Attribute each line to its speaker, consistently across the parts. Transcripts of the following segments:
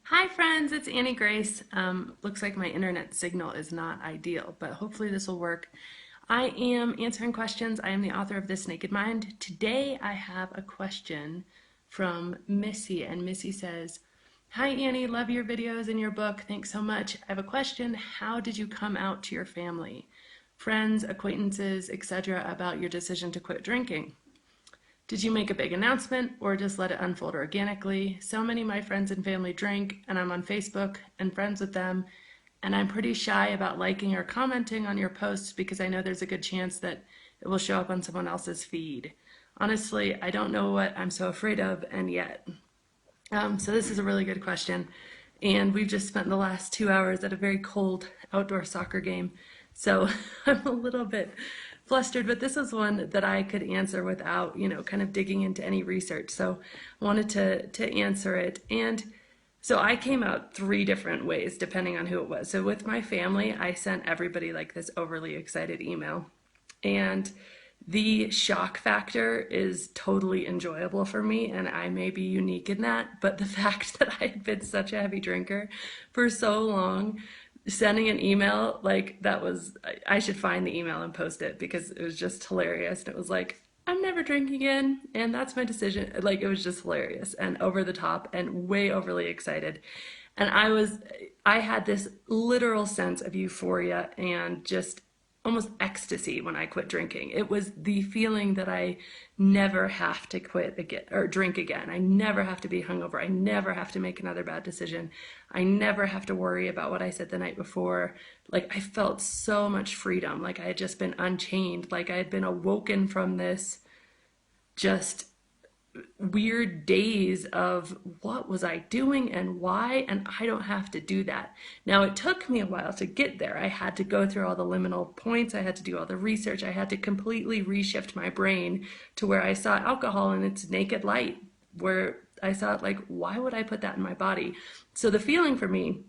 Speaker 1: Hi friends, it's Annie Grace. Looks like my internet signal is not ideal, but hopefully this will work. I am answering questions. I am the author of This Naked Mind. Today I have a question from Missy, and Missy says, Hi Annie, love your videos and your book. Thanks so much. I have a question. How did you come out to your family, friends, acquaintances, etc. about your decision to quit drinking? Did you make a big announcement or just let it unfold organically? So many of my friends and family drink, and I'm on Facebook and friends with them, and I'm pretty shy about liking or commenting on your posts because I know there's a good chance that it will show up on someone else's feed. Honestly, I don't know what I'm so afraid of, and yet. So this is a really good question. And we've just spent the last 2 hours at a very cold outdoor soccer game. So I'm a little bit flustered, but this is one that I could answer without, kind of digging into any research. So I wanted to answer it. And so I came out three different ways, depending on who it was. So with my family, I sent everybody like this overly excited email. And the shock factor is totally enjoyable for me, and I may be unique in that. But the fact that I had been such a heavy drinker for so long, sending an email like that was, I should find the email and post it because it was just hilarious. And it was like, I'm never drinking again, and that's my decision. Like, it was just hilarious and over the top and way overly excited. And I had this literal sense of euphoria and just almost ecstasy when I quit drinking. It was the feeling that I never have to quit again or drink again. I never have to be hungover. I never have to make another bad decision. I never have to worry about what I said the night before. Like, I felt so much freedom. Like I had just been unchained. Like I had been awoken from this just weird days of what was I doing and why, and I don't have to do that. Now, it took me a while to get there. I had to go through all the liminal points, I had to do all the research, I had to completely reshift my brain to where I saw alcohol in its naked light, where I saw it like, why would I put that in my body? So the feeling for me,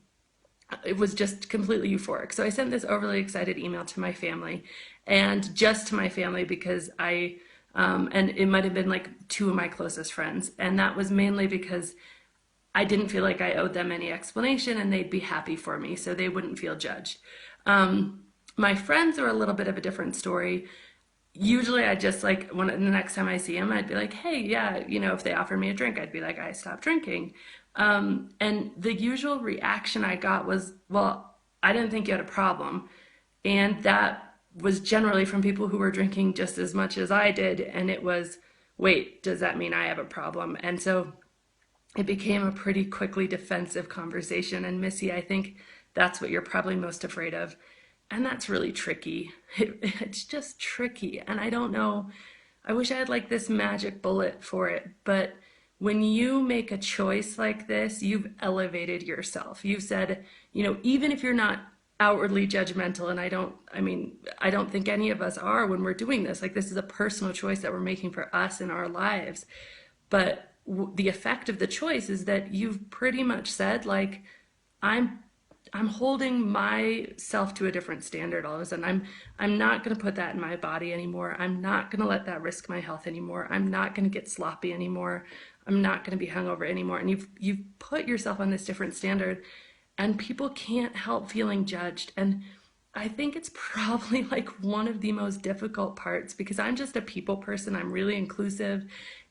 Speaker 1: it was just completely euphoric. So I sent this overly excited email to my family, and just to my family because and it might have been like two of my closest friends. And that was mainly because I didn't feel like I owed them any explanation and they'd be happy for me so they wouldn't feel judged. My friends are a little bit of a different story. Usually I just like when the next time I see them, I'd be like, hey, yeah, if they offer me a drink, I'd be like, I stopped drinking. And the usual reaction I got was, well, I didn't think you had a problem. And that was generally from people who were drinking just as much as I did. And it was, wait, does that mean I have a problem? And so it became a pretty quickly defensive conversation. And Missy, I think that's what you're probably most afraid of. And that's really tricky. It's just tricky. And I don't know, I wish I had like this magic bullet for it. But when you make a choice like this, you've elevated yourself. You've said, even if you're not outwardly judgmental, and I don't think any of us are when we're doing this. Like, this is a personal choice that we're making for us in our lives. But the effect of the choice is that you've pretty much said, like, I'm I'm holding myself to a different standard all of a sudden. I'm not going to put that in my body anymore. I'm not going to let that risk my health anymore. I'm not going to get sloppy anymore. I'm not going to be hungover anymore. And you've put yourself on this different standard, and people can't help feeling judged. And I think it's probably like one of the most difficult parts because I'm just a people person. I'm really inclusive,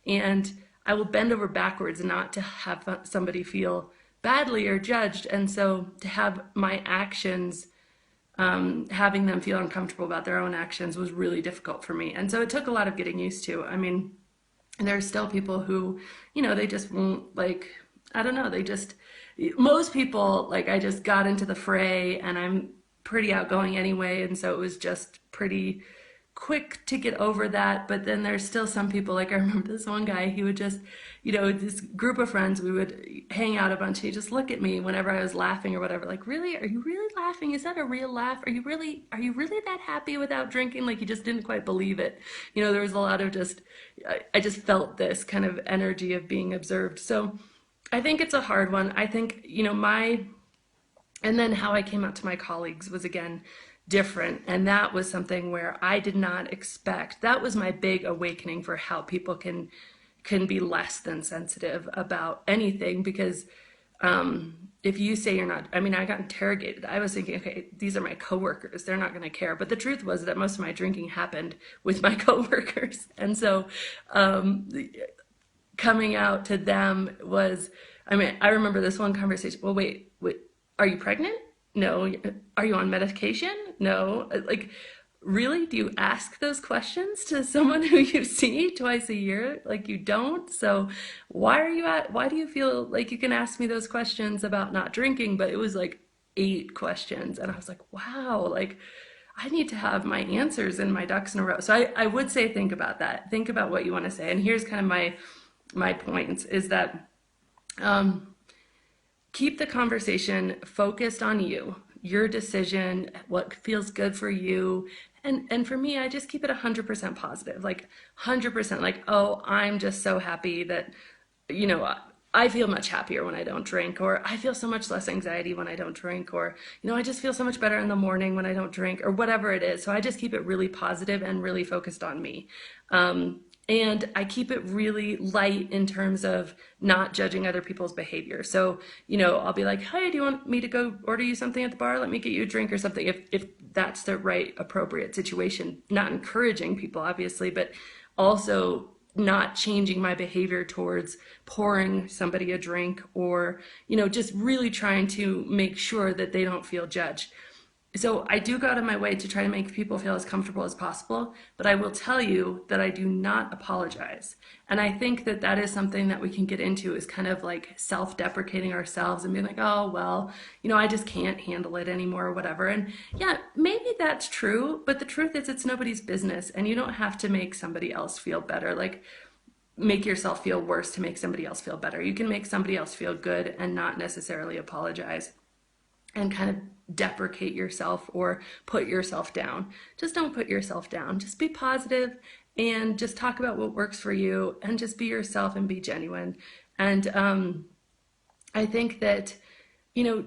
Speaker 1: and I will bend over backwards not to have somebody feel badly or judged. And so to have my actions, having them feel uncomfortable about their own actions was really difficult for me. And so it took a lot of getting used to. I mean, there's still people who, they just won't like, I don't know, most people, like I just got into the fray and I'm pretty outgoing anyway. And so it was just pretty quick to get over that. But then there's still some people, like I remember this one guy, he would just, this group of friends, we would hang out a bunch. He'd just look at me whenever I was laughing or whatever, like, really? Are you really laughing? Is that a real laugh? Are you really that happy without drinking? Like, he just didn't quite believe it. There was a lot of just, I just felt this kind of energy of being observed. So I think it's a hard one. I think, and then how I came out to my colleagues was again different. And that was something where I did not expect. That was my big awakening for how people can be less than sensitive about anything, because if you say you're not, I mean, I got interrogated. I was thinking, okay, these are my coworkers. They're not going to care. But the truth was that most of my drinking happened with my coworkers. And so um, coming out to them was, I mean, I remember this one conversation. Well, wait, are you pregnant? No. Are you on medication? No. Like, really? Do you ask those questions to someone who you see twice a year? Like, you don't. So why do you feel like you can ask me those questions about not drinking? But it was like 8 questions. And I was like, wow, like I need to have my answers and my ducks in a row. So I would say think about that. Think about what you want to say. And here's kind of my points is that um, keep the conversation focused on you, your decision, what feels good for you. And for me, I just keep it 100% positive, like 100%, like, oh, I'm just so happy that, you know, I feel much happier when I don't drink, or I feel so much less anxiety when I don't drink, or, you know, I just feel so much better in the morning when I don't drink, or whatever it is. So I just keep it really positive and really focused on me. And I keep it really light in terms of not judging other people's behavior. So, you know, I'll be like, hey, do you want me to go order you something at the bar? Let me get you a drink or something, if that's the right, appropriate situation. Not encouraging people, obviously, but also not changing my behavior towards pouring somebody a drink or, you know, just really trying to make sure that they don't feel judged. So I do go out of my way to try to make people feel as comfortable as possible, but I will tell you that I do not apologize. And I think that that is something that we can get into is kind of like self-deprecating ourselves and being like, oh, well, you know, I just can't handle it anymore or whatever. And yeah, maybe that's true, but the truth is it's nobody's business and you don't have to make somebody else feel better. Like, make yourself feel worse to make somebody else feel better. You can make somebody else feel good and not necessarily apologize and kind of deprecate yourself or put yourself down. Just don't put yourself down. Just be positive and just talk about what works for you and just be yourself and be genuine. And I think that, you know,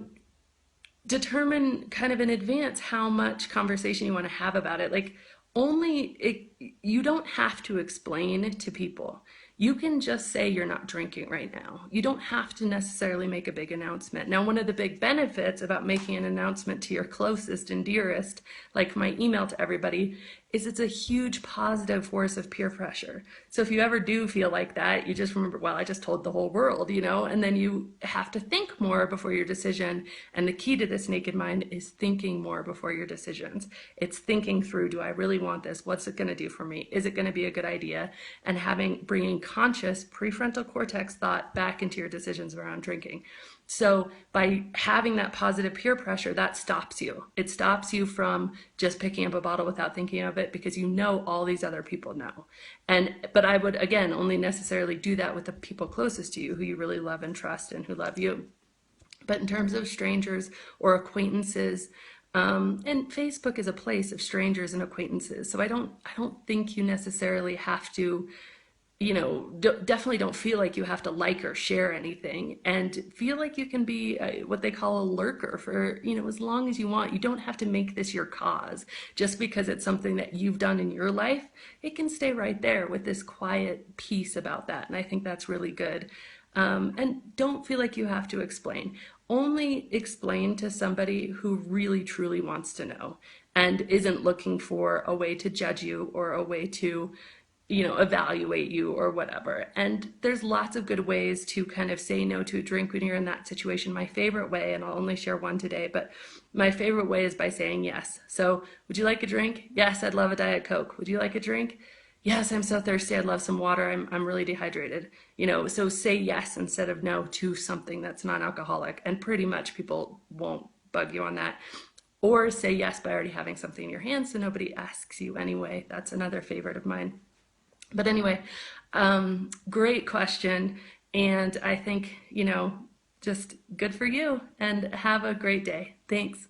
Speaker 1: determine kind of in advance how much conversation you want to have about it. Like, you don't have to explain to people. You can just say you're not drinking right now. You don't have to necessarily make a big announcement. Now, one of the big benefits about making an announcement to your closest and dearest, like my email to everybody, is it's a huge positive force of peer pressure. So if you ever do feel like that, you just remember, well, I just told the whole world, you know, and then you have to think more before your decision. And the key to this naked mind is thinking more before your decisions. It's thinking through, do I really want this? What's it going to do for me? Is it going to be a good idea? And bringing conscious prefrontal cortex thought back into your decisions around drinking. So by having that positive peer pressure, that stops you. It stops you from just picking up a bottle without thinking of it because you know all these other people know. But I would, again, only necessarily do that with the people closest to you who you really love and trust and who love you. But in terms of strangers or acquaintances, and Facebook is a place of strangers and acquaintances. So I don't think you necessarily have to, you know, definitely don't feel like you have to like or share anything, and feel like you can be what they call a lurker for, you know, as long as you want. You don't have to make this your cause just because it's something that you've done in your life. It can stay right there with this quiet peace about that. And I think that's really good. And don't feel like you have to explain. Only explain to somebody who really truly wants to know and isn't looking for a way to judge you or a way to, you know, evaluate you or whatever. And there's lots of good ways to kind of say no to a drink when you're in that situation. My favorite way, and I'll only share one today, but my favorite way is by saying yes. So, would you like a drink? Yes, I'd love a Diet Coke. Would you like a drink? Yes, I'm so thirsty. I'd love some water. I'm really dehydrated. You know, so say yes instead of no to something that's non-alcoholic. And pretty much people won't bug you on that. Or say yes by already having something in your hand so nobody asks you anyway. That's another favorite of mine. But anyway, great question. And I think, you know, just good for you and have a great day. Thanks.